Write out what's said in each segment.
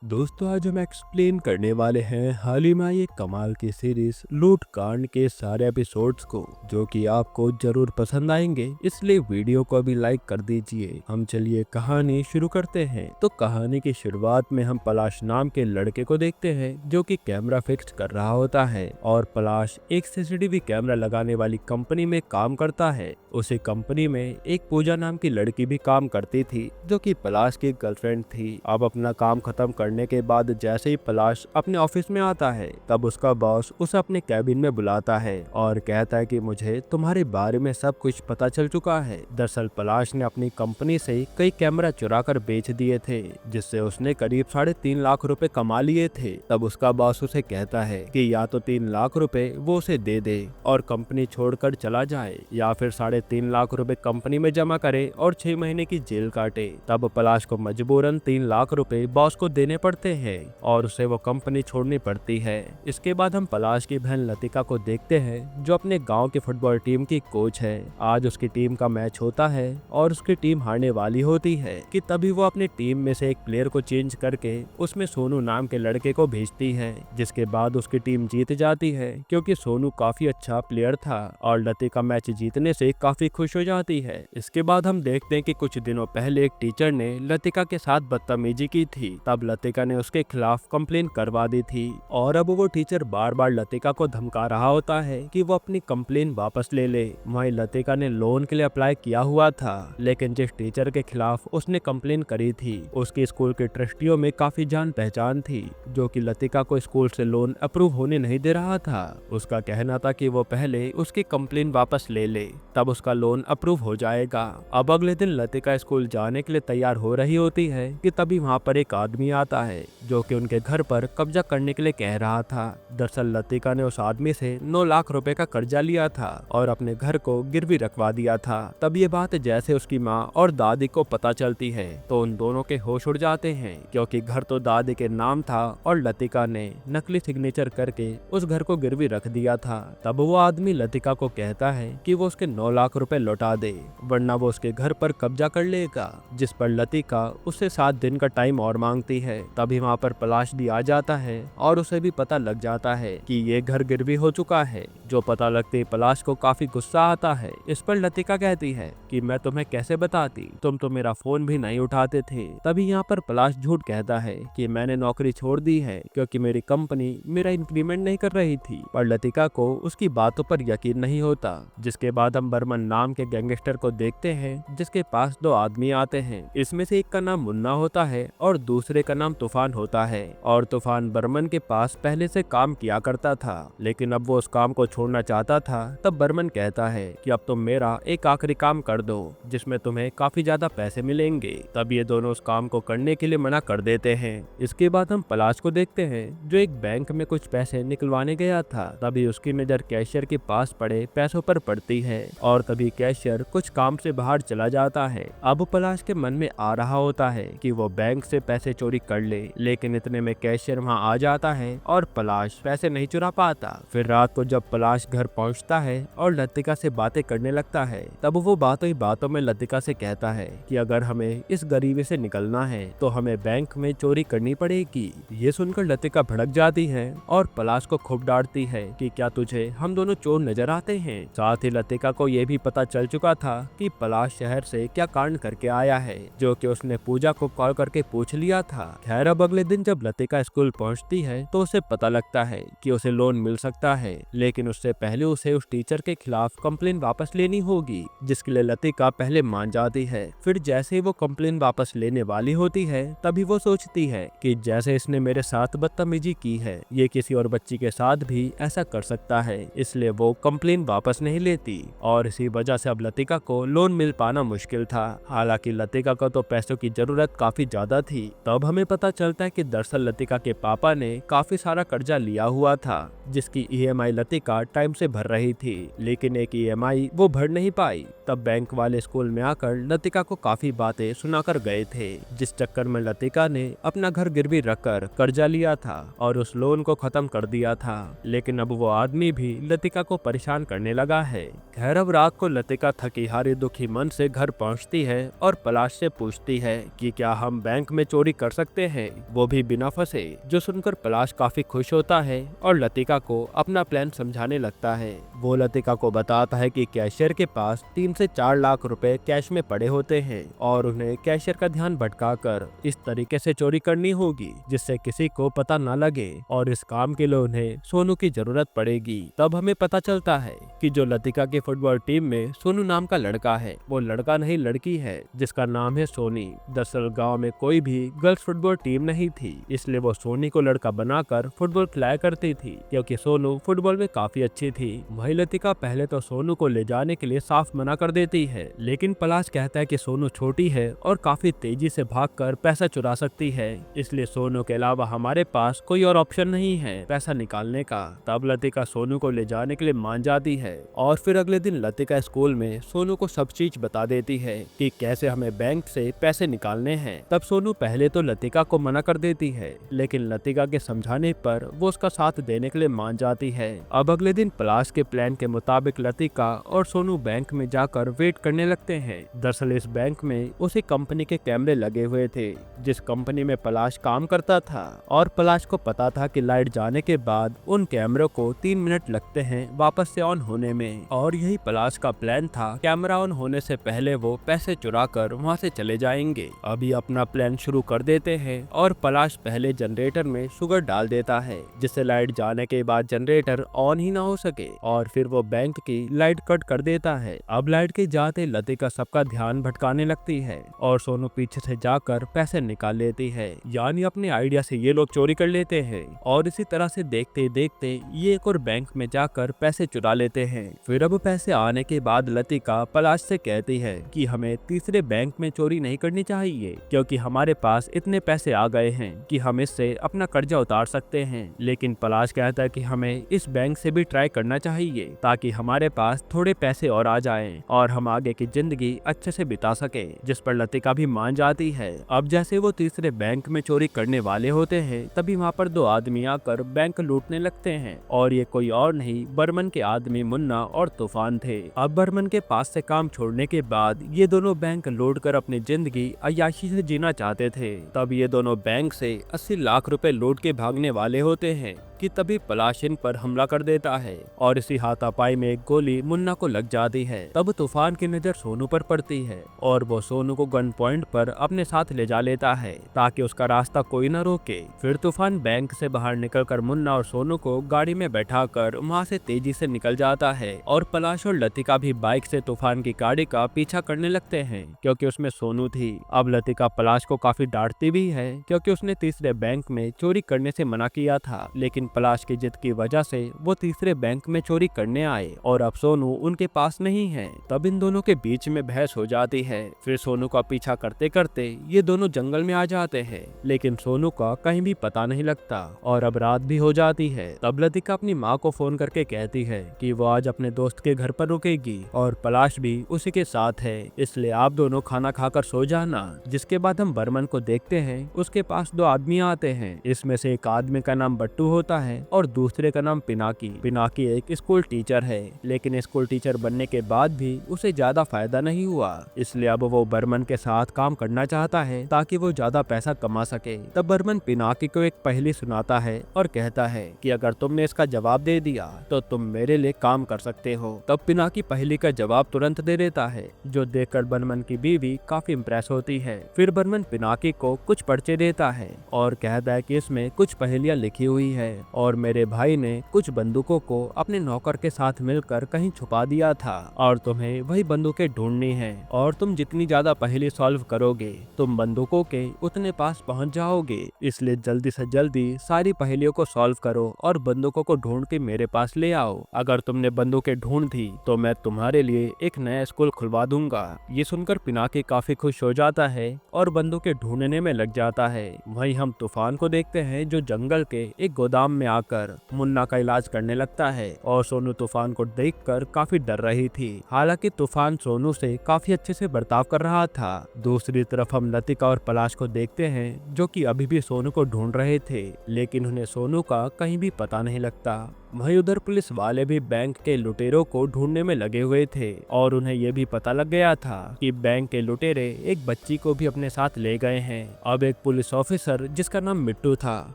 दोस्तों आज हम एक्सप्लेन करने वाले हैं हाल ही में आई एक कमाल की सीरीज लूट कांड के सारे एपिसोड्स को, जो कि आपको जरूर पसंद आएंगे, इसलिए वीडियो को अभी लाइक कर दीजिए। हम चलिए कहानी शुरू करते हैं। तो कहानी की शुरुआत में हम पलाश नाम के लड़के को देखते हैं जो कि कैमरा फिक्स कर रहा होता है और पलाश एक सीसीटीवी कैमरा लगाने वाली कंपनी में काम करता है। उसी कंपनी में एक पूजा नाम की लड़की भी काम करती थी जो कि पलाश की गर्लफ्रेंड थी। अब अपना काम खत्म करने के बाद जैसे ही पलाश अपने ऑफिस में आता है तब उसका बॉस उसे अपने कैबिन में बुलाता है और कहता है कि मुझे तुम्हारे बारे में सब कुछ पता चल चुका है। दरअसल पलाश ने अपनी कंपनी से कई कैमरा चुरा कर बेच दिए थे जिससे उसने करीब 3.5 लाख रुपए कमा लिए थे। तब उसका बॉस उसे कहता है कि या तो 3 लाख रुपए वो उसे दे दे और कंपनी छोड़कर चला जाए, या फिर 3.5 लाख रुपए कंपनी में जमा करे और 6 महीने की जेल काटे। तब पलाश को मजबूरन 3 लाख रुपए बॉस को देने पड़ते हैं और उसे वो कंपनी छोड़नी पड़ती है। इसके बाद हम पलाश की बहन लतिका को देखते हैं जो अपने गांव की फुटबॉल टीम की कोच है। आज उसकी टीम का मैच होता है और उसकी टीम हारने वाली होती है कि तभी वो अपनी टीम में से एक प्लेयर को चेंज करके उसमें सोनू नाम के लड़के को भेजती है, जिसके बाद उसकी टीम जीत जाती है क्योंकि सोनू काफी अच्छा प्लेयर था और लतिका मैच जीतने से काफी खुश हो जाती है। इसके बाद हम देखते हैं कि कुछ दिनों पहले एक टीचर ने लतिका के साथ बदतमीजी की थी। तब लतिका ने उसके खिलाफ कंप्लेन करवा दी थी और अब वो टीचर बार बार लतिका को धमका रहा होता है कि वो अपनी कंप्लेन वापस ले ले। वहीं लतिका ने लोन के लिए अप्लाई किया हुआ था, लेकिन जिस टीचर के खिलाफ उसने कंप्लेन करी थी उसकी स्कूल के ट्रस्टियों में काफी जान पहचान थी जो कि लतिका को स्कूल से लोन अप्रूव होने नहीं दे रहा था। उसका कहना था कि वो पहले उसकी कंप्लेन वापस ले ले तब उसका लोन अप्रूव हो जाएगा। अब अगले दिन लतिका स्कूल जाने के लिए तैयार हो रही होती है कि तभी वहाँ पर एक आदमी आता है जो कि उनके घर पर कब्जा करने के लिए कह रहा था। दरअसल लतिका ने उस आदमी से 9 लाख रुपए का कर्जा लिया था और अपने घर को गिरवी रखवा दिया था। तब ये बात जैसे उसकी माँ और दादी को पता चलती है तो उन दोनों के होश उड़ जाते हैं क्योंकि घर तो दादी के नाम था और लतिका ने नकली सिग्नेचर करके उस घर को गिरवी रख दिया था। तब वो आदमी लतिका को कहता है कि वो उसके 9 लाख रुपए लौटा दे वरना वो उसके घर पर कब्जा कर लेगा, जिस पर लतिका उससे 7 दिन का टाइम और मांगती है। तभी वहाँ पर पलाश भी आ जाता है और उसे भी पता लग जाता है कि ये घर गिरवी हो चुका है। जो पता लगते ही पलाश को काफी गुस्सा आता है। इस पर लतिका कहती है कि मैं तुम्हें कैसे बताती, तुम तो मेरा फोन भी नहीं उठाते थे। तभी यहाँ पर पलाश झूठ कहता है कि मैंने नौकरी छोड़ दी है क्योंकि मेरी कंपनी मेरा इंक्रीमेंट नहीं कर रही थी, पर लतिका को उसकी बातों पर यकीन नहीं होता। जिसके बाद हम बर्मन नाम के गैंगस्टर को देखते हैं जिसके पास 2 आदमी आते हैं। इसमें से एक का नाम मुन्ना होता है और दूसरे का नाम तूफान होता है और तूफान बर्मन के पास पहले से काम किया करता था, लेकिन अब वो उस काम को छोड़ना चाहता था। तब बर्मन कहता है कि अब तुम मेरा एक आखिरी काम कर दो जिसमें तुम्हें काफी ज्यादा पैसे मिलेंगे। तब ये दोनों उस काम को करने के लिए मना कर देते हैं। इसके बाद हम पलाश को देखते हैं जो एक बैंक में कुछ पैसे निकलवाने गया था। तभी उसकी नजर कैशियर के पास पड़े पैसों पर पड़ती है और तभी कैशियर कुछ काम से बाहर चला जाता है। अब पलाश के मन में आ रहा होता है कि वो बैंक से पैसे चोरी कर ले, लेकिन इतने में कैशियर वहाँ आ जाता है और पलाश पैसे नहीं चुरा पाता। फिर रात को जब पलाश घर पहुँचता है और लतिका से बातें करने लगता है तब वो बातों ही बातों में लतिका से कहता है कि अगर हमें इस गरीबी से निकलना है तो हमें बैंक में चोरी करनी पड़ेगी। ये सुनकर लतिका भड़क जाती है और पलाश को खूब डांटती है कि क्या तुझे हम दोनों चोर नजर आते हैं। साथ ही लतिका को ये भी पता चल चुका था कि पलाश शहर से क्या कांड करके आया है, जो कि उसने पूजा को कॉल करके पूछ लिया था। खैर अब अगले दिन जब लतिका स्कूल पहुंचती है तो उसे पता लगता है कि उसे लोन मिल सकता है, लेकिन उससे पहले उसे उस टीचर के खिलाफ कंप्लेन वापस लेनी होगी, जिसके लिए लतिका पहले मान जाती है। फिर जैसे ही वो कंप्लेन वापस लेने वाली होती है तभी वो सोचती है कि जैसे इसने मेरे साथ बदतमीजी की है ये किसी और बच्ची के साथ भी ऐसा कर सकता है, इसलिए वो कंप्लेन वापस नहीं लेती और इसी वजह से अब लतिका को लोन मिल पाना मुश्किल था। हालांकि लतिका को तो पैसों की जरूरत काफी ज्यादा थी। तब हमें पता चलता है कि दरअसल लतिका के पापा ने काफी सारा कर्जा लिया हुआ था जिसकी ईएमआई लतिका टाइम से भर रही थी, लेकिन एक ईएमआई वो भर नहीं पाई। तब बैंक वाले स्कूल में आकर लतिका को काफी बातें सुनाकर गए थे, जिस चक्कर में लतिका ने अपना घर गिरवी रखकर कर्जा लिया था और उस लोन को खत्म कर दिया था। लेकिन अब वो आदमी भी लतिका को परेशान करने लगा है। खैर अब रात को लतिका थकी हारी दुखी मन से घर पहुंचती है और पलाश से पूछती है कि क्या हम बैंक में चोरी कर सकते हैं, वो भी बिना फंसे। जो सुनकर पलाश काफी खुश होता है और लतिका को अपना प्लान समझाने लगता है। वो लतिका को बताता है कि कैशियर के पास 3 से 4 लाख रुपए कैश में पड़े होते हैं और उन्हें कैशियर का ध्यान भटकाकर इस तरीके से चोरी करनी होगी जिससे किसी को पता न लगे और इस काम के लिए उन्हें सोनू की जरूरत पड़ेगी। तब हमें पता चलता है कि जो लतिका की फुटबॉल टीम में सोनू नाम का लड़का है वो लड़का नहीं लड़की है जिसका नाम है सोनी। दरअसल गांव में कोई भी गर्ल्स फुटबॉल टीम नहीं थी, इसलिए वो सोनी को लड़का बनाकर फुटबॉल खिलाया करती थी क्योंकि सोनू फुटबॉल में काफी अच्छी थी। वही लतिका पहले तो सोनू को ले जाने के लिए साफ मना कर देती है, लेकिन पलाश कहता है कि सोनू छोटी है और काफी तेजी से भागकर पैसा चुरा सकती है, इसलिए सोनू के अलावा हमारे पास कोई और ऑप्शन नहीं है पैसा निकालने का। तब लतिका सोनू को ले जाने के लिए मान जाती है और फिर अगले दिन लतिका स्कूल में सोनू को सब चीज बता देती है कि कैसे हमें बैंक से पैसे निकालने हैं। तब सोनू पहले तो लतिका को मना कर देती है, लेकिन लतिका के समझाने पर वो उसका साथ देने के लिए मान जाती है। अब अगले दिन पलाश के प्लान के मुताबिक लतिका और सोनू बैंक में जाकर वेट करने लगते हैं। दरअसल इस बैंक में उसी कंपनी के कैमरे लगे हुए थे जिस कंपनी में पलाश काम करता था और पलाश को पता था कि लाइट जाने के बाद उन कैमरों को 3 मिनट लगते हैं वापस से ऑन होने में, और यही पलाश का प्लान था। कैमरा ऑन होने से पहले वो पैसे चुरा कर वहाँ से चले जाएंगे। अभी अपना प्लान शुरू कर देते हैं और पलाश पहले जनरेटर में शुगर डाल देता है जिससे लाइट जाने के बाद जनरेटर ऑन ही ना हो सके, और फिर वो बैंक की लाइट कट कर देता है। अब लाइट के जाते लतिका सबका ध्यान भटकाने लगती है और सोनू पीछे से जाकर पैसे निकाल लेती है, यानी अपने आइडिया से ये लोग चोरी कर लेते हैं और इसी तरह से देखते देखते ये एक और बैंक में जाकर पैसे चुरा लेते हैं। फिर अब पैसे आने के बाद लतिका पलाश से कहती है कि हमें तीसरे बैंक में चोरी नहीं करनी चाहिए क्योंकि हमारे पास इतने पैसे आ गए हैं कि हम इससे अपना कर्जा उतार सकते हैं, लेकिन पलाश कहता है कि हमें इस बैंक से भी ट्राई करना चाहिए ताकि हमारे पास थोड़े पैसे और आ जाएं और हम आगे की जिंदगी अच्छे से बिता सके, जिस पर लतिका भी मान जाती है। अब जैसे वो तीसरे बैंक में चोरी करने वाले होते हैं तभी वहाँ पर 2 आदमी आकर बैंक लूटने लगते हैं और ये कोई और नहीं बर्मन के आदमी मुन्ना और तूफान थे। अब बर्मन के पास से काम छोड़ने के बाद ये दोनों बैंक लूट कर अपनी जिंदगी अय्याशी से जीना चाहते थे। तब ये दोनों बैंक से 80 लाख रुपए लूट के भागने वाले होते हैं कि तभी पलाश इन पर हमला कर देता है और इसी हाथापाई में एक गोली मुन्ना को लग जाती है। तब तूफान की नजर सोनू पर पड़ती है और वो सोनू को गन पॉइंट पर अपने साथ ले जा लेता है ताकि उसका रास्ता कोई न रोके। फिर तूफान बैंक से बाहर निकलकर मुन्ना और सोनू को गाड़ी में बैठाकर वहाँ से तेजी से निकल जाता है और पलाश और लतिका भी बाइक से तूफान की गाड़ी का पीछा करने लगते हैं क्योंकि उसमें सोनू थी। अब लतिका पलाश को काफी डांटती भी है क्योंकि उसने तीसरे बैंक में चोरी करने से मना किया था, लेकिन पलाश की जिद की वजह से वो तीसरे बैंक में चोरी करने आए और अब सोनू उनके पास नहीं है। तब इन दोनों के बीच में बहस हो जाती है। फिर सोनू का पीछा करते करते ये दोनों जंगल में आ जाते हैं, लेकिन सोनू का कहीं भी पता नहीं लगता और अब रात भी हो जाती है। तब लतिका अपनी माँ को फोन करके कहती है कि वो आज अपने दोस्त के घर पर रुकेगी और पलाश भी उसी के साथ है, इसलिए आप दोनों खाना खाकर सो जाना। जिसके बाद हम बर्मन को देखते हैं, उसके पास 2 आदमी आते हैं। इसमें से एक आदमी का नाम बट्टू होता है और दूसरे का नाम पिनाकी। पिनाकी एक स्कूल टीचर है, लेकिन स्कूल टीचर बनने के बाद भी उसे ज्यादा फायदा नहीं हुआ, इसलिए अब वो बर्मन के साथ काम करना चाहता है ताकि वो ज्यादा पैसा कमा सके। तब बर्मन पिनाकी को एक पहेली सुनाता है और कहता है कि अगर तुमने इसका जवाब दे दिया तो तुम मेरे लिए काम कर सकते हो। तब पिनाकी पहेली का जवाब तुरंत दे देता है, जो देखकर बर्मन की बीवी काफी इम्प्रेस होती है। फिर बर्मन पिनाकी को कुछ पर्चे देता है और कहता है कि इसमें कुछ पहेलियां लिखी हुई है और मेरे भाई ने कुछ बंदूकों को अपने नौकर के साथ मिलकर कहीं छुपा दिया था और तुम्हें वही बंदूकें ढूंढनी है और तुम जितनी ज्यादा पहेली सॉल्व करोगे तुम बंदूकों के उतने पास पहुंच जाओगे, इसलिए जल्दी से जल्दी सारी पहेलियों को सॉल्व करो और बंदूकों को ढूंढ के मेरे पास ले आओ। अगर तुमने बंदूकें ढूंढ दी तो मैं तुम्हारे लिए एक नया स्कूल खुलवा दूंगा। ये सुनकर पिनाकी काफी खुश हो जाता है और बंदूकें ढूंढने में लग जाता है। वहीं हम तूफान को देखते हैं जो जंगल के एक गोदाम में आकर मुन्ना का इलाज करने लगता है और सोनू तूफान को देखकर काफी डर रही थी। हालांकि तूफान सोनू से काफी अच्छे से बर्ताव कर रहा था। दूसरी तरफ हम लतिका और पलाश को देखते हैं जो कि अभी भी सोनू को ढूंढ रहे थे, लेकिन उन्हें सोनू का कहीं भी पता नहीं लगता। वहीं उधर पुलिस वाले भी बैंक के लुटेरों को ढूंढने में लगे हुए थे और उन्हें यह भी पता लग गया था कि बैंक के लुटेरे एक बच्ची को भी अपने साथ ले गए हैं। अब एक पुलिस ऑफिसर जिसका नाम मिट्टू था,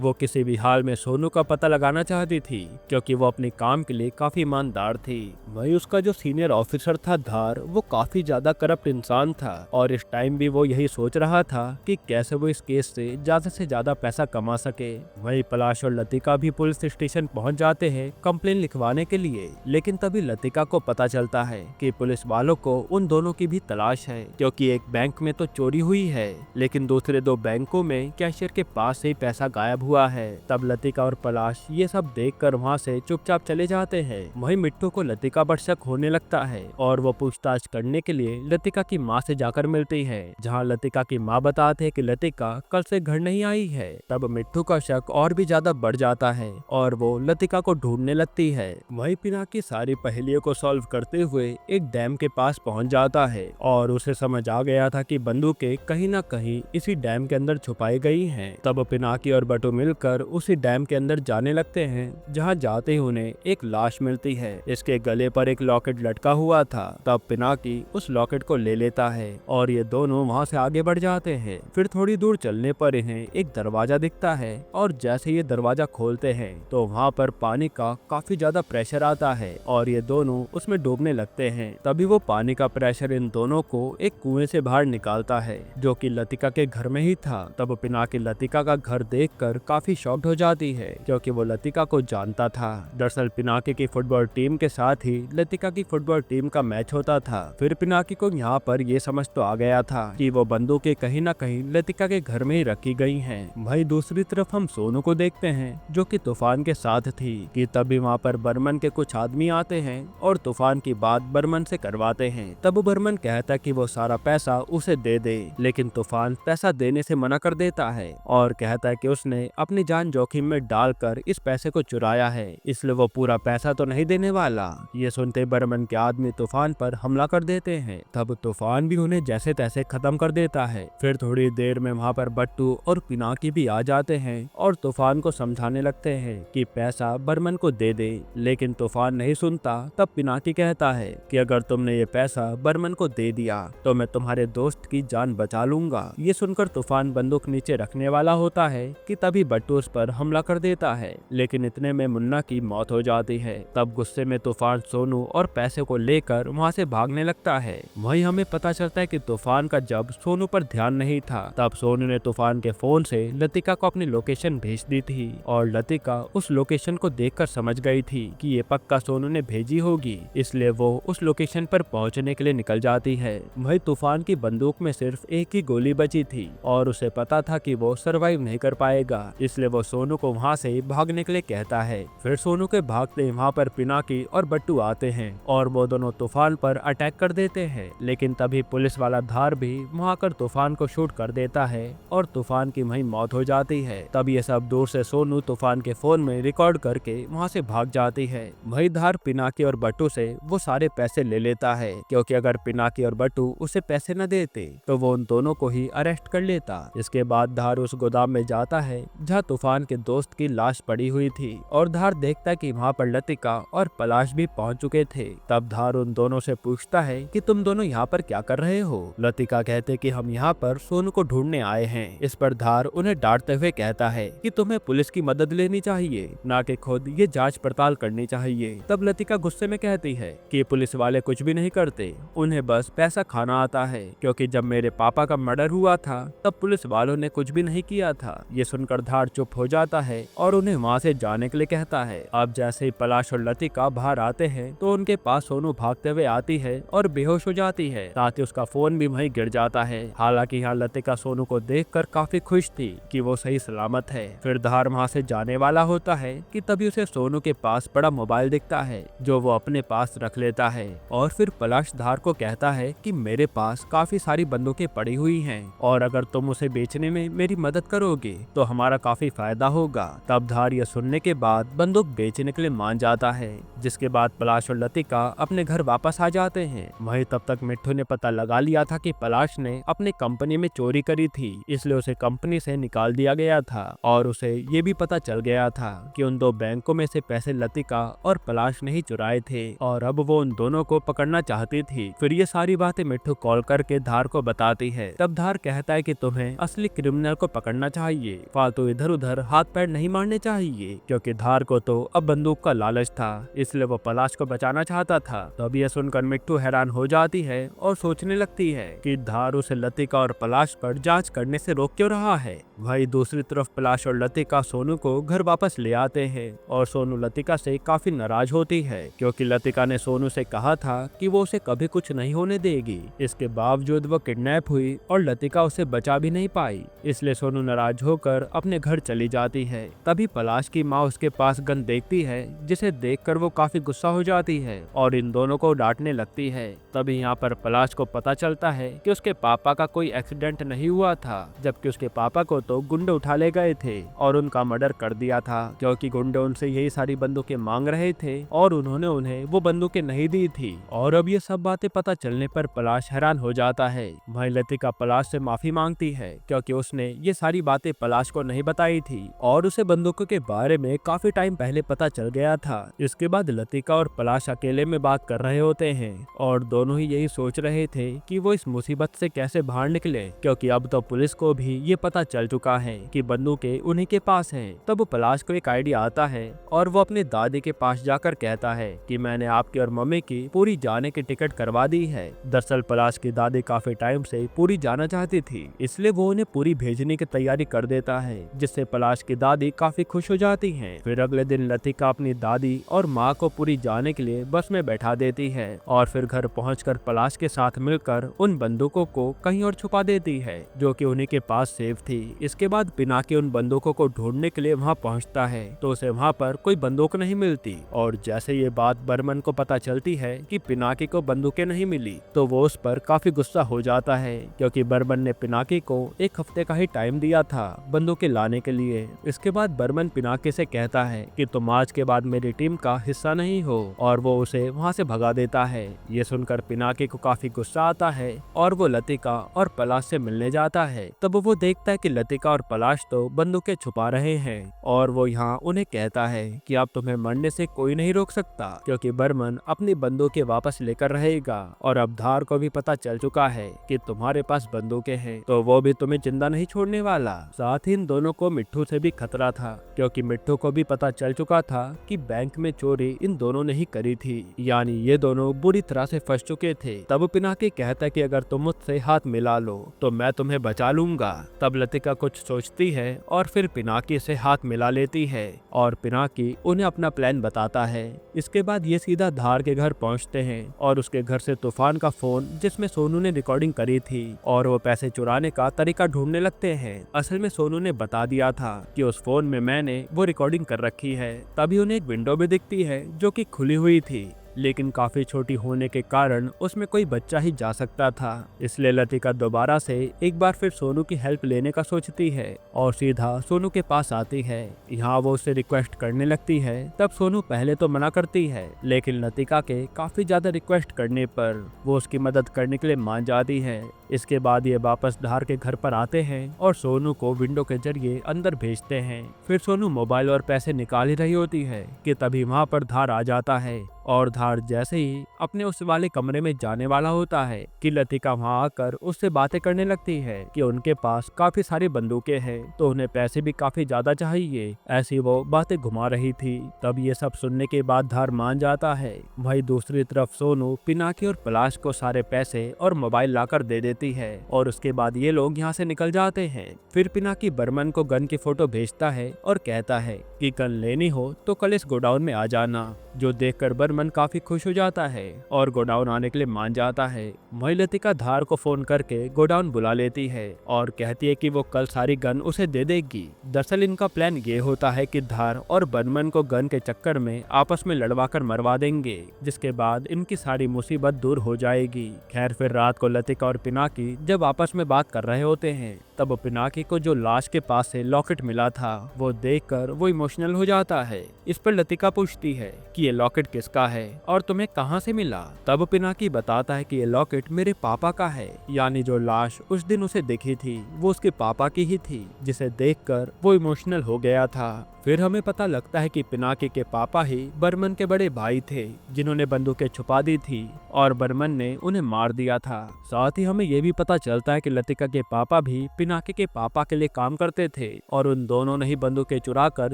वो किसी भी हाल में सोनू का पता लगाना चाहती थी क्योंकि वो अपने काम के लिए काफी ईमानदार थी। वहीं उसका जो सीनियर ऑफिसर था धार, वो काफी ज्यादा करप्ट इंसान था और इस टाइम भी वो यही सोच रहा था कि कैसे वो इस केस से ज्यादा पैसा कमा सके। वहीं पलाश और लतिका भी पुलिस स्टेशन पहुंच जाते हैं कंप्लेन लिखवाने के लिए, लेकिन तभी लतिका को पता चलता है कि पुलिस वालों को उन दोनों की भी तलाश है क्योंकि एक बैंक में तो चोरी हुई है लेकिन दूसरे दो बैंकों में कैशियर के पास से ही पैसा गायब हुआ है। तब लतिका और पलाश ये सब देखकर वहाँ से चुपचाप चले जाते हैं। वहीं मिट्टू को लतिका पर शक होने लगता है और वो पूछताछ करने के लिए लतिका की माँ से जाकर मिलती है, जहाँ लतिका की माँ बताते हैं कि लतिका कल से घर नहीं आई है। तब मिट्टू का शक और भी ज्यादा बढ़ जाता है और वो लतिका को ढूंढने लगती है। वहीं पिनाकी सारी पहेलियों को सॉल्व करते हुए एक डैम के पास पहुंच जाता है और उसे समझ आ गया था कि बंदूकें कहीं ना कहीं इसी डैम के अंदर छुपाई गई हैं। तब पिनाकी और बटू मिलकर उसी डैम के अंदर जाने लगते हैं, जहां जाते ही उन्हें एक लाश मिलती है। इसके गले पर एक लॉकेट लटका हुआ था। तब पिनाकी उस लॉकेट को ले लेता है और ये दोनों वहां से आगे बढ़ जाते हैं। फिर थोड़ी दूर चलने पर इन्हें एक दरवाजा दिखता है और जैसे ये दरवाजा खोलते हैं तो वहाँ पर पानी का काफी ज्यादा प्रेशर आता है और ये दोनों उसमें डूबने लगते हैं। तभी वो पानी का प्रेशर इन दोनों को एक कुएं से बाहर निकालता है जो कि लतिका के घर में ही था। तब पिनाकी लतिका का घर देखकर काफी शॉक्ड हो जाती है क्योंकि वो लतिका को जानता था। दरअसल पिनाकी की फुटबॉल टीम के साथ ही लतिका की फुटबॉल टीम का मैच होता था। फिर पिनाकी को यहाँ पर ये समझ तो आ गया था कि वो बंदूकें कहीं ना कहीं लतिका के घर में ही रखी गई हैं। वहीं दूसरी तरफ हम सोनू को देखते हैं जो कि तूफान के साथ थी कि तभी वहाँ पर बर्मन के कुछ आदमी आते हैं और तूफान की बात बर्मन से करवाते हैं। तब बर्मन कहता है कि वो सारा पैसा उसे दे दे, लेकिन तूफान पैसा देने से मना कर देता है और कहता है कि उसने अपनी जान जोखिम में डालकर इस पैसे को चुराया है, इसलिए वो पूरा पैसा तो नहीं देने वाला। ये सुनते बर्मन के आदमी तूफान पर हमला कर देते हैं। तब तूफान भी उन्हें जैसे तैसे खत्म कर देता है। फिर थोड़ी देर में वहाँ पर बट्टू और पिनाकी भी आ जाते हैं और तूफान को समझाने लगते हैं कि पैसा बर्मन को दे दे, लेकिन तूफान नहीं सुनता। तब पिनाकी कहता है कि अगर तुमने ये पैसा बर्मन को दे दिया तो मैं तुम्हारे दोस्त की जान बचा लूंगा। ये सुनकर तूफान बंदूक नीचे रखने वाला होता है कि तभी बट्टू उस पर हमला कर देता है, लेकिन इतने में मुन्ना की मौत हो जाती है। तब गुस्से में तूफान सोनू और पैसे को लेकर वहाँ से भागने लगता है। वहीं हमें पता चलता है कि तूफान का जब सोनू पर ध्यान नहीं था, तब सोनू ने तूफान के फोन से लतिका को अपनी लोकेशन भेज दी थी और लतिका उस लोकेशन को देखकर समझ गई थी कि ये पक्का सोनू ने भेजी होगी, इसलिए वो उस लोकेशन पर पहुंचने के लिए निकल जाती है। वही तूफान की बंदूक में सिर्फ एक ही गोली बची थी और उसे पता था कि वो सरवाइव नहीं कर पाएगा, इसलिए वो सोनू को वहाँ से भागने के लिए कहता है। फिर सोनू के भागते वहाँ पर पिनाकी और बट्टू आते हैं और वो दोनों तूफान पर अटैक कर देते हैं, लेकिन तभी पुलिस वाला धार भी वहाँ कर तूफान को शूट कर देता है और तूफान की वहीं मौत हो जाती है। तब ये सब दूर से सोनू तूफान के फोन में रिकॉर्ड करके वहाँ से भाग जाती है। वही धार पिनाकी और बट्टू से वो सारे पैसे ले लेता है क्योंकि अगर पिनाकी और बट्टू उसे पैसे न देते तो वो उन दोनों को ही अरेस्ट कर लेता। इसके बाद धार उस गोदाम में जाता है जहाँ तूफान के दोस्त की लाश पड़ी हुई थी और धार देखता है कि वहाँ पर लतिका और पलाश भी पहुँच चुके थे। तब धार उन दोनों से पूछता है कि तुम दोनों यहाँ पर क्या कर रहे हो। लतिका कहते कि हम यहाँ पर सोनू को ढूंढने आए हैं। इस पर धार उन्हें डांटते हुए कहता है कि तुम्हें पुलिस की मदद लेनी चाहिए, ना कि खुद ये जांच पड़ताल करनी चाहिए। तब लतिका गुस्से में कहती है कि पुलिस वाले कुछ भी नहीं करते, उन्हें बस पैसा खाना आता है, क्योंकि जब मेरे पापा का मर्डर हुआ था तब पुलिस वालों ने कुछ भी नहीं किया था। ये सुनकर धार चुप हो जाता है और उन्हें वहाँ से जाने के लिए कहता है। अब जैसे ही पलाश और लतिका बाहर आते हैं तो उनके पास सोनू भागते हुए आती है और बेहोश हो जाती है, साथ ही उसका फोन भी वहीं गिर जाता है। हालांकि यहाँ लतिका सोनू को देखकर काफी खुश थी कि वो सही सलामत है। फिर धार वहाँ से जाने वाला होता है कि तभी उसे सोनू के पास बड़ा मोबाइल दिखता है जो वो अपने पास रख लेता है और फिर पलाश धार को कहता है कि मेरे पास काफी सारी बंदूकें पड़ी हुई हैं और अगर तुम उसे बेचने में मेरी मदद करोगे तो हमारा काफी फायदा होगा। तब धार यह सुनने के बाद बंदूक बेचने के लिए मान जाता है, जिसके बाद पलाश और लतिका अपने घर वापस आ जाते हैं। वहीं तब तक मिट्टू ने पता लगा लिया था कि पलाश ने अपनी कंपनी में चोरी करी थी, इसलिए उसे कंपनी से निकाल दिया गया था और उसे ये भी पता चल गया था कि उन दो बैंकों में से पैसे लतिका और पलाश ने ही चुराए थे और अब वो उन दोनों को पकड़ना चाहती थी। फिर ये सारी बातें मिट्टू कॉल करके धार को बताती है। तब धार कहता है कि तुम्हें असली क्रिमिनल को पकड़ना चाहिए, फालतू इधर उधर हाथ पैर नहीं मारने चाहिए, क्योंकि धार को तो अब बंदूक का लालच था, इसलिए वो पलाश को बचाना चाहता था। तब ये सुनकर मिट्टू हैरान हो जाती है और सोचने लगती है कि धार उसे लतिका और पलाश पर जांच करने से रोक क्यों रहा है। वही दूसरी तरफ पलाश और लतिका सोनू को घर वापस ले आते हैं और सोनू लतिका से काफी नाराज होती है, क्योंकि लतिका ने सोनू से कहा था कि वो उसे कभी कुछ नहीं होने देगी। इसके बावजूद वो किडनैप हुई और लतिका उसे बचा भी नहीं पाई, इसलिए सोनू नाराज होकर अपने घर चली जाती है। तभी पलाश की माँ उसके पास गन देखती है, जिसे देखकर वो काफी गुस्सा हो जाती है और इन दोनों को डांटने लगती है। तभी यहाँ पर पलाश को पता चलता है कि उसके पापा का कोई एक्सीडेंट नहीं हुआ था, जबकि उसके पापा को तो गुंडे उठा ले गए थे और उनका मर्डर कर दिया था, क्योंकि गुंडे उनसे यही सारी बंदूकें मांग रहे थे और उन्होंने उन्हें वो बंदूकें नहीं दी थी। और अब ये सब बातें पता चलने पर पलाश हैरान हो जाता है। वहीं लतिका पलाश से माफी मांगती है, क्योंकि उसने ये सारी बातें पलाश को नहीं बताई थी और उसे बंदूकों के बारे में काफी टाइम पहले पता चल गया था। इसके बाद लतिका और पलाश अकेले में बात कर रहे होते हैं और दोनों ही यही सोच रहे थे कि वो इस मुसीबत से कैसे बाहर निकले, क्योंकि अब तो पुलिस को भी ये पता चल चुका है कि बंदूकें उन्हीं के पास हैं। तब पलाश को एक आइडिया आता है और वो अपने दादी के पास जाकर कहता है कि मैंने आपकी और मम्मी की पूरी जाने की टिकट करवा दी है। दरअसल पलाश की दादी काफी टाइम से पूरी जाना चाहती थी, इसलिए वो उन्हें पूरी भेजने की तैयारी कर देता है, जिससे पलाश की दादी काफी खुश हो जाती है। फिर अगले दिन लतिका अपनी दादी और माँ को पूरी जाने के लिए बस में बैठा देती है और फिर घर पहुंचकर पलाश के साथ मिलकर उन बंदूकों को कहीं और छुपा देती है, जो कि उन्हीं के पास सेफ थी। इसके बाद पिनाकी उन बंदूकों को ढूंढने के लिए वहां पहुंचता है तो उसे वहां पर कोई बंदूक नहीं मिलती और जैसे ये बात बर्मन को पता चलती है कि पिनाकी को बंदूकें नहीं मिली तो वो उस पर काफी गुस्सा हो जाता है, क्योंकि बर्मन ने पिनाकी को 1 हफ्ते का ही टाइम दिया था बंदूकें लाने के लिए। इसके बाद बर्मन पिनाकी से कहता है कि तुम आज के बाद मेरी टीम का हिस्सा नहीं हो और वो उसे वहाँ से भगा देता है। ये सुनकर पिनाकी को काफी गुस्सा आता है और वो लतिका और पलाश से मिलने जाता है। तब वो देखता है कि लतिका और पलाश तो बंदूकें छुपा रहे हैं और वो यहाँ उन्हें कहता है कि अब तुम्हें मरने से कोई नहीं रोक सकता, क्योंकि बर्मन अपनी बंदूकें वापस लेकर रहेगा और अब धार को भी पता चल चुका है कि तुम्हारे पास बंदूकें हैं तो वो भी तुम्हें जिंदा नहीं छोड़ने वाला। साथ ही इन दोनों को मिट्टू से भी खतरा था, क्योंकि मिट्टू को भी पता चल चुका था कि बैंक में चोरी इन दोनों ने ही करी थी, यानी ये दोनों बुरी तरह से फंस चुके थे। तब पिनाकी कहता है कि अगर तुम मुझसे हाथ मिला लो तो मैं तुम्हें बचा लूंगा। तब लतिका कुछ सोचती है और फिर पिनाकी से हाथ मिला लेती है और पिनाकी उन्हें अपना प्लान बताता है। इसके बाद ये सीधा धार के घर पहुंचते हैं और उसके घर से तूफान का फोन जिसमें सोनू ने रिकॉर्डिंग करी थी और वो पैसे चुराने का तरीका ढूंढने लगते हैं। असल में सोनू ने बता दिया था कि उस फोन में मैंने वो रिकॉर्डिंग कर रखी है। तभी उन्हें एक विंडो भी दिखती है जो कि खुली हुई थी, लेकिन काफी छोटी होने के कारण उसमें कोई बच्चा ही जा सकता था। इसलिए लतिका दोबारा से एक बार फिर सोनू की हेल्प लेने का सोचती है और सीधा सोनू के पास आती है। यहाँ वो उससे रिक्वेस्ट करने लगती है। तब सोनू पहले तो मना करती है, लेकिन लतिका के काफी ज्यादा रिक्वेस्ट करने पर वो उसकी मदद करने के लिए मान जाती है। इसके बाद ये वापस धार के घर पर आते हैं और सोनू को विंडो के जरिए अंदर भेजते हैं। फिर सोनू मोबाइल और पैसे निकाल ही रही होती है कि तभी वहाँ पर धार आ जाता है और धार जैसे ही अपने उस वाले कमरे में जाने वाला होता है कि लतिका वहाँ आकर उससे बातें करने लगती है कि उनके पास काफी सारी बंदूकें हैं तो उन्हें पैसे भी काफी ज्यादा चाहिए। ऐसी वो बातें घुमा रही थी। तब ये सब सुनने के बाद धार मान जाता है। वहीं दूसरी तरफ सोनू पिनाकी और पलाश को सारे पैसे और मोबाइल लाकर दे देती है और उसके बाद ये लोग यहाँ से निकल जाते हैं। फिर पिनाकी बर्मन को गन की फोटो भेजता है और कहता है कि गन लेनी हो तो कल इस गोडाउन में आ जाना, जो देखकर बर्मन काफी खुश हो जाता है और गोडाउन आने के लिए मान जाता है। वहीं लतिका धार को फोन करके गोडाउन बुला लेती है और कहती है कि वो कल सारी गन उसे दे देगी। दरअसल इनका प्लान ये होता है कि धार और बर्मन को गन के चक्कर में आपस में लड़वाकर मरवा देंगे, जिसके बाद इनकी सारी मुसीबत दूर हो जाएगी। खैर फिर रात को लतिका और पिनाकी जब आपस में बात कर रहे होते हैं तब पिनाकी को जो लाश के पास से लॉकेट मिला था वो देखकर वो इमोशनल हो जाता है। इस पर लतिका पूछती है कि ये लॉकेट किसका है और तुम्हें कहां से मिला। तब पिनाकी बताता है कि ये लॉकेट मेरे पापा का है, यानी जो लाश उस दिन उसे दिखी थी वो उसके पापा की ही थी, जिसे देखकर वो इमोशनल हो गया था। फिर हमें पता लगता है कि पिनाकी के पापा ही बर्मन के बड़े भाई थे जिन्होंने बंदूकें छुपा दी थी और बर्मन ने उन्हें मार दिया था। साथ ही हमें ये भी पता चलता है कि लतिका के पापा भी पिनाकी के पापा के लिए काम करते थे और उन दोनों ने ही बंदूकें चुरा कर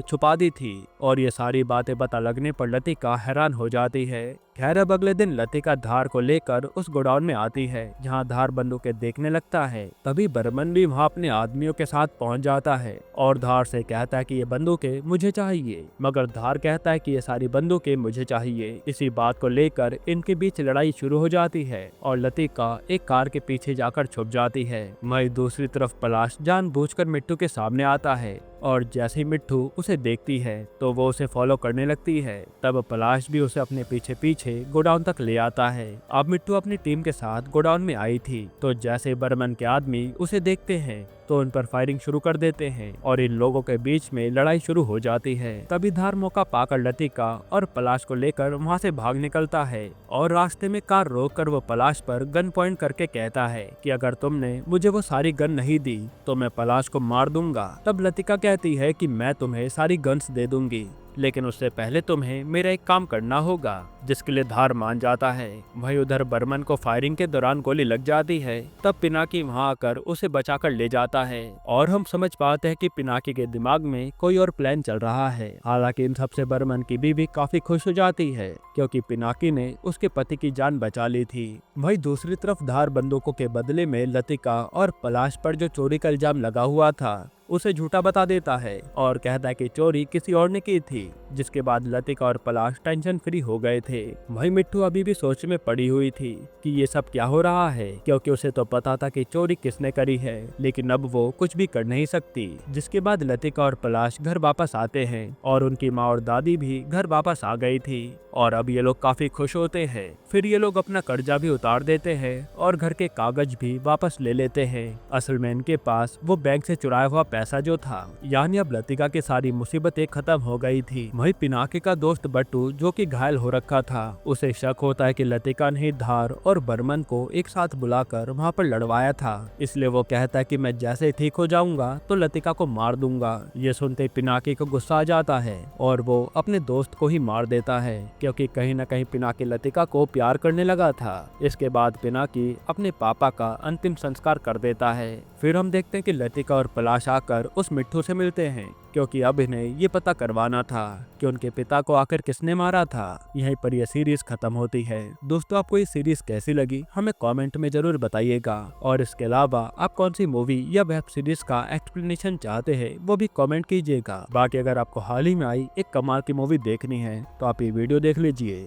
छुपा दी थी। और ये सारी बातें पता लगने पर लतिका हैरान हो जाती है। खैर अब अगले दिन लतिका धार को लेकर उस गोडाउन में आती है जहां धार बंदूकें देखने लगता है। तभी बर्मन भी वहां अपने आदमियों के साथ पहुंच जाता है और धार से कहता है कि ये बंदूकें मुझे चाहिए, मगर धार कहता है कि ये सारी बंदूकें मुझे चाहिए। इसी बात को लेकर इनके बीच लड़ाई शुरू हो जाती है और लतिका एक कार के पीछे जाकर छुप जाती है। वहीं दूसरी तरफ पलाश जानबूझकर मिट्टू के सामने आता है और जैसे ही मिट्टू उसे देखती है तो वो उसे फॉलो करने लगती है। तब पलाश भी उसे अपने पीछे पीछे गोडाउन तक ले आता है। अब मिट्टू अपनी टीम के साथ गोडाउन में आई थी तो जैसे बर्मन के आदमी उसे देखते हैं तो उन पर फायरिंग शुरू कर देते हैं और इन लोगों के बीच में लड़ाई शुरू हो जाती है। तभी धार मौका पाकर लतिका और पलाश को लेकर वहां से भाग निकलता है और रास्ते में कार रोककर वो पलाश पर गन पॉइंट करके कहता है कि अगर तुमने मुझे वो सारी गन नहीं दी तो मैं पलाश को मार दूंगा। तब लतिका कहती है कि मैं तुम्हें सारी गन्स दे दूंगी, लेकिन उससे पहले तुम्हें मेरा एक काम करना होगा, जिसके लिए धार मान जाता है। वहीं उधर बर्मन को फायरिंग के दौरान गोली लग जाती है। तब पिनाकी वहां आकर उसे बचाकर ले जाता है और हम समझ पाते हैं कि पिनाकी के दिमाग में कोई और प्लान चल रहा है। हालांकि इन सबसे बर्मन की बीवी काफी खुश हो जाती है क्योंकि पिनाकी ने उसके पति की जान बचा ली थी। वहीं दूसरी तरफ धार बंदूकों के बदले में लतिका और पलाश पर जो चोरी का इल्जाम लगा हुआ था उसे झूठा बता देता है और कहता है कि चोरी किसी और ने की थी, जिसके बाद लतिका और पलाश टेंशन फ्री हो गए थे। वहीं मिट्टू अभी भी सोच में पड़ी हुई थी कि ये सब क्या हो रहा है, क्योंकि उसे तो पता था कि चोरी किसने करी है, लेकिन अब वो कुछ भी कर नहीं सकती। जिसके बाद लतिका और पलाश घर वापस आते हैं और उनकी माँ और दादी भी घर वापस आ गई थी और अब ये लोग काफी खुश होते हैं। फिर ये लोग अपना कर्जा भी उतार देते हैं और घर के कागज भी वापस ले लेते हैं। असल में इनके पास वो बैंक से चुराया हुआ पैसा जो था, यानी अब लतिका की सारी मुसीबतें खत्म हो गई थी। वहीं पिनाकी का दोस्त बट्टू जो कि घायल हो रखा था, उसे शक होता है कि लतिका ने धार और बर्मन को एक साथ बुलाकर वहां पर लड़वाया था, इसलिए वो कहता है कि मैं जैसे ठीक हो जाऊंगा तो लतिका को मार दूंगा। ये सुनते पिनाकी को गुस्सा आ जाता है और वो अपने दोस्त को ही मार देता है, क्योंकि कहीं न कहीं पिनाकी लतिका को प्यार करने लगा था। इसके बाद पिनाकी अपने पापा का अंतिम संस्कार कर देता है। फिर हम देखते हैं कि लतिका और पलाश आकर उस मिट्टू से मिलते हैं, क्योंकि अब इन्हें ये पता करवाना था कि उनके पिता को आखिर किसने मारा था। यहीं पर यह सीरीज खत्म होती है। दोस्तों, आपको ये सीरीज कैसी लगी हमें कमेंट में जरूर बताइएगा, और इसके अलावा आप कौन सी मूवी या वेब सीरीज का एक्सप्लेनेशन चाहते हैं वो भी कमेंट कीजिएगा। बाकी अगर आपको हाल ही में आई एक कमाल की मूवी देखनी है तो आप ये वीडियो देख लीजिए।